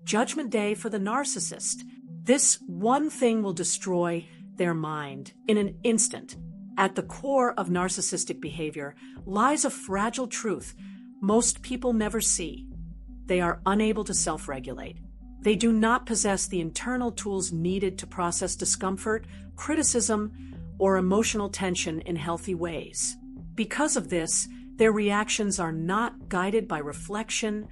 Judgment Day for the narcissist. This one thing will destroy their mind in an instant. At the core of narcissistic behavior lies a fragile truth most people never see. They are unable to self-regulate. They do not possess the internal tools needed to process discomfort, criticism, or emotional tension in healthy ways. Because of this, their reactions are not guided by reflection,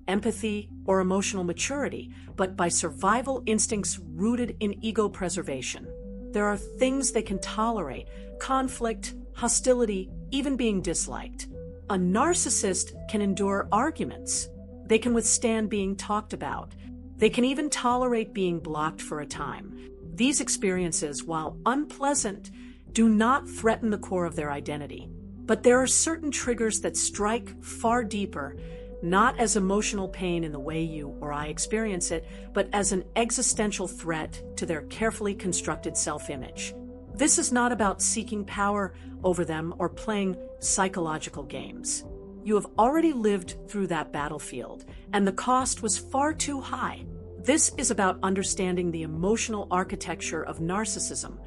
empathy, or emotional maturity, but by survival instincts rooted in ego preservation. There are things they can tolerate: conflict, hostility, even being disliked. A narcissist can endure arguments. They can withstand being talked about. They can even tolerate being blocked for a time. These experiences, while unpleasant, do not threaten the core of their identity. But there are certain triggers that strike far deeper, not as emotional pain in the way you or I experience it, but as an existential threat to their carefully constructed self-image. This is not about seeking power over them or playing psychological games. You have already lived through that battlefield, and the cost was far too high. This is about understanding the emotional architecture of narcissism,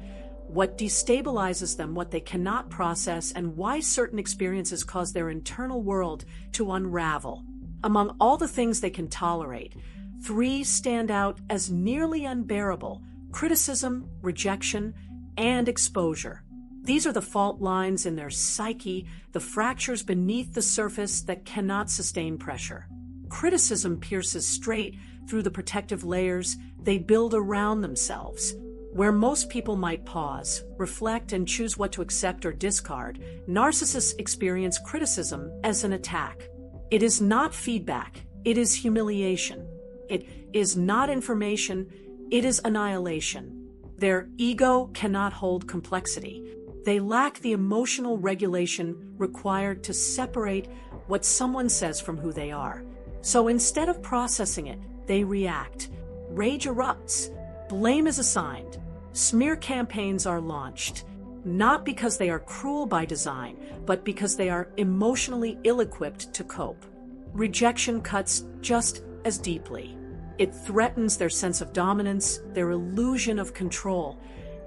what destabilizes them, what they cannot process, and why certain experiences cause their internal world to unravel. Among all the things they can tolerate, 3 stand out as nearly unbearable: criticism, rejection, and exposure. These are the fault lines in their psyche, the fractures beneath the surface that cannot sustain pressure. Criticism pierces straight through the protective layers they build around themselves. Where most people might pause, reflect, and choose what to accept or discard, narcissists experience criticism as an attack. It is not feedback, it is humiliation. It is not information, it is annihilation. Their ego cannot hold complexity. They lack the emotional regulation required to separate what someone says from who they are. So instead of processing it, they react. Rage erupts. Blame is assigned. Smear campaigns are launched. Not because they are cruel by design, but because they are emotionally ill-equipped to cope. Rejection cuts just as deeply. It threatens their sense of dominance, their illusion of control,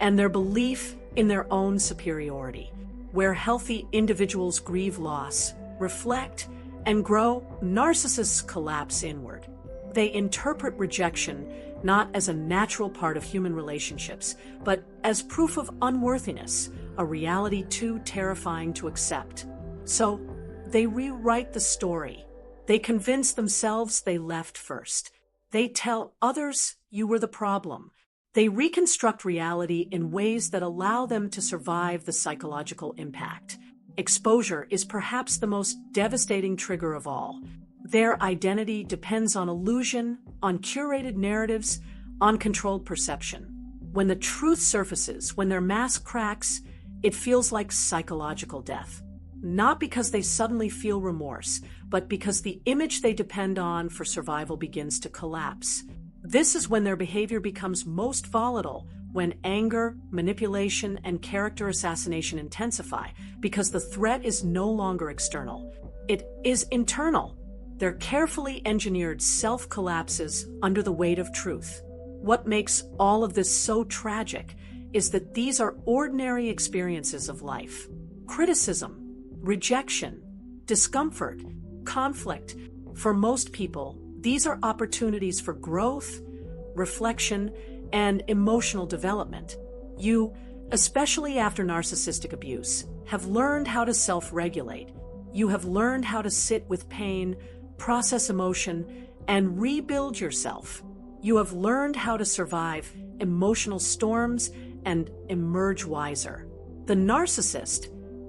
and their belief in their own superiority. Where healthy individuals grieve loss, reflect, and grow, narcissists collapse inward. They interpret rejection not as a natural part of human relationships, but as proof of unworthiness, a reality too terrifying to accept. So, they rewrite the story. They convince themselves they left first. They tell others you were the problem. They reconstruct reality in ways that allow them to survive the psychological impact. Exposure is perhaps the most devastating trigger of all. Their identity depends on illusion, on curated narratives, on controlled perception. When the truth surfaces, when their mask cracks, it feels like psychological death. Not because they suddenly feel remorse, but because the image they depend on for survival begins to collapse. This is when their behavior becomes most volatile, when anger, manipulation, and character assassination intensify, because the threat is no longer external. It is internal. Their carefully engineered self collapses under the weight of truth. What makes all of this so tragic is that these are ordinary experiences of life. Criticism, rejection, discomfort, conflict. For most people, these are opportunities for growth, reflection, and emotional development. You, especially after narcissistic abuse, have learned how to self-regulate. You have learned how to sit with pain, process emotion, and rebuild yourself. You have learned how to survive emotional storms and emerge wiser. The narcissist,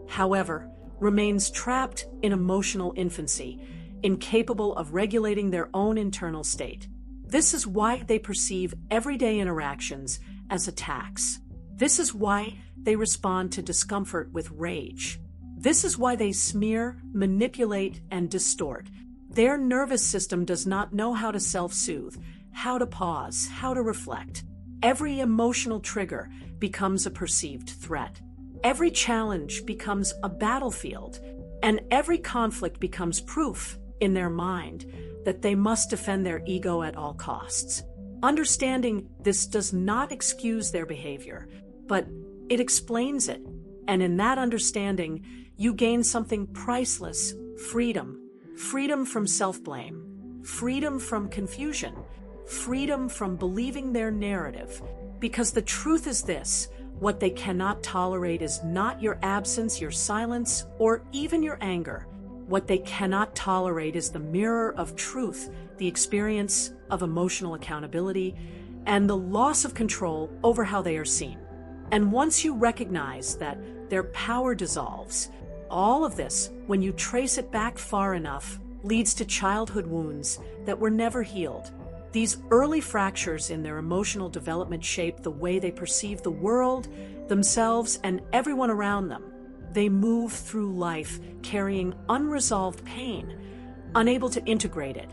however, remains trapped in emotional infancy, incapable of regulating their own internal state. This is why they perceive everyday interactions as attacks. This is why they respond to discomfort with rage. This is why they smear, manipulate, and distort. Their nervous system does not know how to self-soothe, how to pause, how to reflect. Every emotional trigger becomes a perceived threat. Every challenge becomes a battlefield, and every conflict becomes proof in their mind that they must defend their ego at all costs. Understanding this does not excuse their behavior, but it explains it. And in that understanding, you gain something priceless: freedom. Freedom from self-blame, freedom from confusion, freedom from believing their narrative. Because the truth is this: what they cannot tolerate is not your absence, your silence, or even your anger. What they cannot tolerate is the mirror of truth, the experience of emotional accountability, and the loss of control over how they are seen. And once you recognize that their power dissolves, all of this, when you trace it back far enough, leads to childhood wounds that were never healed. These early fractures in their emotional development shape the way they perceive the world, themselves, and everyone around them. They move through life carrying unresolved pain, unable to integrate it,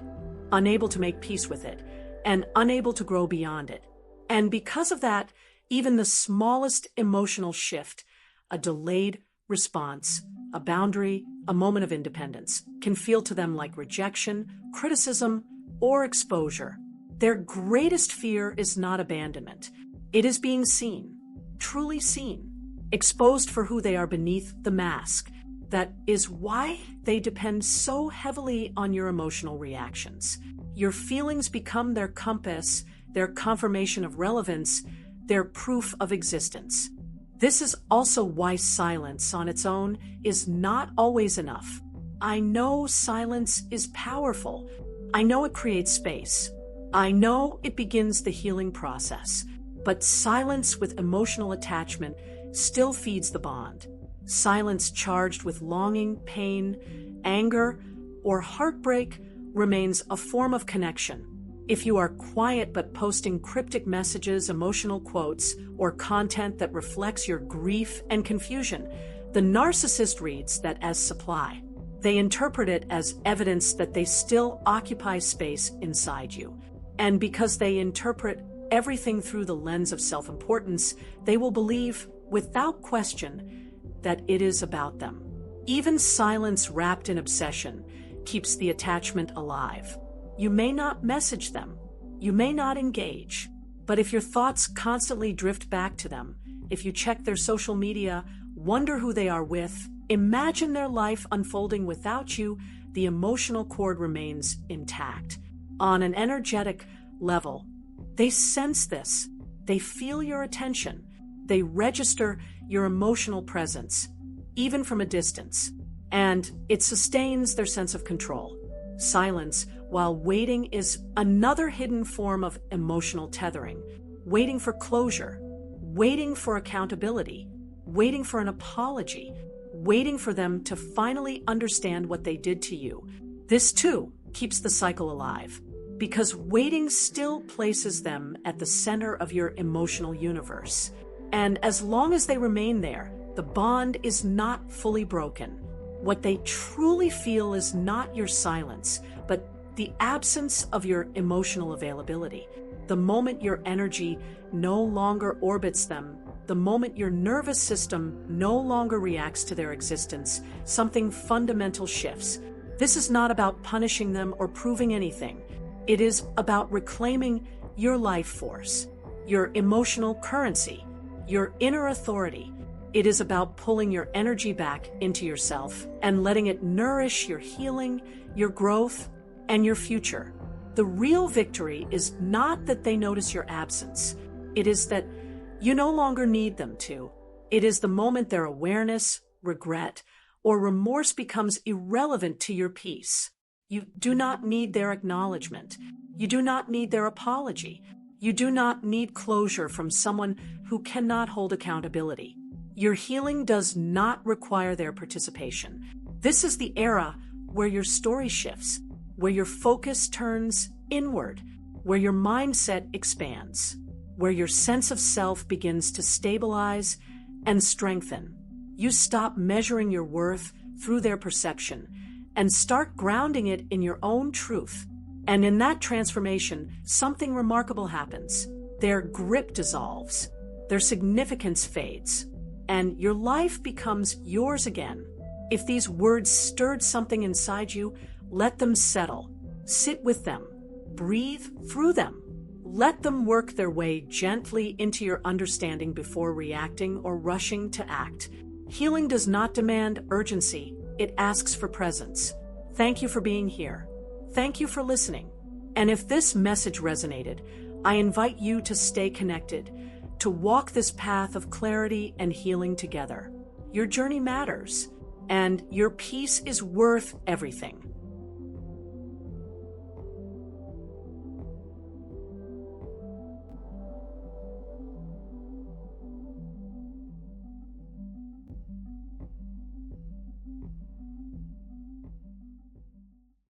unable to make peace with it, and unable to grow beyond it. And because of that, even the smallest emotional shift, a delayed response, a boundary, a moment of independence, can feel to them like rejection, criticism, or exposure. Their greatest fear is not abandonment. It is being seen, truly seen, exposed for who they are beneath the mask. That is why they depend so heavily on your emotional reactions. Your feelings become their compass, their confirmation of relevance, their proof of existence. This is also why silence on its own is not always enough. I know silence is powerful. I know it creates space. I know it begins the healing process. But silence with emotional attachment still feeds the bond. Silence charged with longing, pain, anger, or heartbreak remains a form of connection. If you are quiet but posting cryptic messages, emotional quotes, or content that reflects your grief and confusion, the narcissist reads that as supply. They interpret it as evidence that they still occupy space inside you. And because they interpret everything through the lens of self-importance, they will believe, without question, that it is about them. Even silence wrapped in obsession keeps the attachment alive. You may not message them, you may not engage, but if your thoughts constantly drift back to them, if you check their social media, wonder who they are with, imagine their life unfolding without you, the emotional cord remains intact. On an energetic level, they sense this. They feel your attention. They register your emotional presence, even from a distance, and it sustains their sense of control. Silence, while waiting, is another hidden form of emotional tethering. Waiting for closure, waiting for accountability, waiting for an apology, waiting for them to finally understand what they did to you. This, too, keeps the cycle alive, because waiting still places them at the center of your emotional universe. And as long as they remain there, the bond is not fully broken. What they truly feel is not your silence, but the absence of your emotional availability. The moment your energy no longer orbits them, the moment your nervous system no longer reacts to their existence, something fundamental shifts. This is not about punishing them or proving anything. It is about reclaiming your life force, your emotional currency, your inner authority. It is about pulling your energy back into yourself and letting it nourish your healing, your growth, and your future. The real victory is not that they notice your absence. It is that you no longer need them to. It is the moment their awareness, regret, or remorse becomes irrelevant to your peace. You do not need their acknowledgement. You do not need their apology. You do not need closure from someone who cannot hold accountability. Your healing does not require their participation. This is the era where your story shifts, where your focus turns inward, where your mindset expands, where your sense of self begins to stabilize and strengthen. You stop measuring your worth through their perception and start grounding it in your own truth. And in that transformation, something remarkable happens. Their grip dissolves, their significance fades, and your life becomes yours again. If these words stirred something inside you, Let them settle. Sit with them. Breathe through them. Let them work their way gently into your understanding before reacting or rushing to act. Healing does not demand urgency. It asks for presence. Thank you for being here. Thank you for listening. And if this message resonated, I invite you to stay connected, to walk this path of clarity and healing together. Your journey matters, and your peace is worth everything.